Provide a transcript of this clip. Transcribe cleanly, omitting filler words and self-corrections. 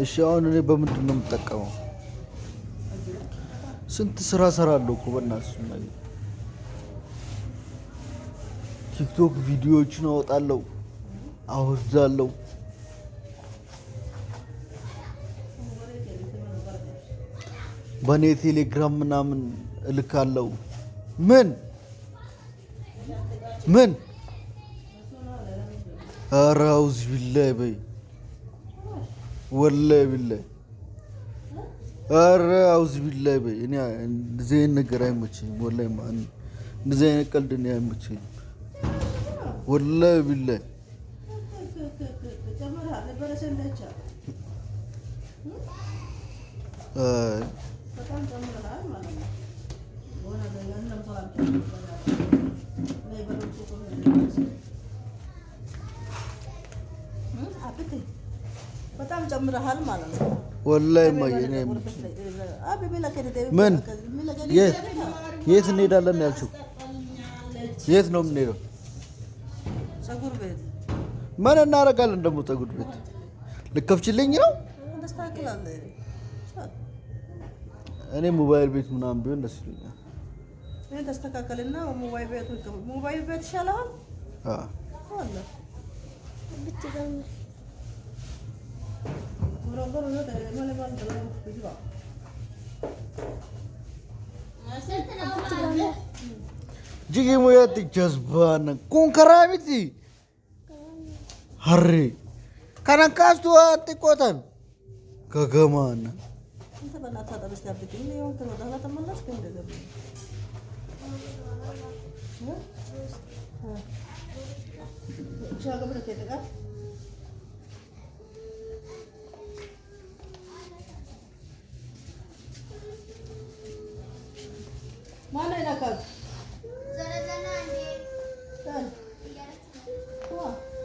እሺ አሁን እኔ በምንድን ነው የምጠቀመው? ስንት ስራ እሰራለሁ እኮ በእናትሽ ማለት ቲክቶክ ቪዲዮዎችን አወጣለሁ፣ አወርዳለሁ። በኔ ቴሌግራም ምናምን እልካለሁ። ምን ኧረ አውዝ ቢላሂ በይ ወላሂ ቢላሂ ኧረ አውዝ ቢላሂ በይ። እኔ እንደዚህ አይነት ነገር አይመቸኝም ወላሂ። እንደዚህ አይነት ቀልድ እኔ አይመቸኝም ወላሂ ቢላሂ። በጣም ጨምረሃል ማለት ነው ወላሂ ማየኔ። ምን የት እንሄዳለን ያልሽው? የት ነው የምንሄደው? ፀጉር ቤት። ምን እናደርጋለን ደግሞ ፀጉር ቤት? ልከፍችልኝ ነው? እኔ ሞባይል ቤት ምናምን ቢሆን ደስ ይለኛል። እኔ ተስተካከልና ሞባይል ቤት ይሻላል። Jigi moyatti jazbana kun karamiti harre kanan kastu atti kotan kagamana انت بنات هذا بس تبتدي يوم تروح هذا تملص كم ده شو قبل كده ما لنا كذا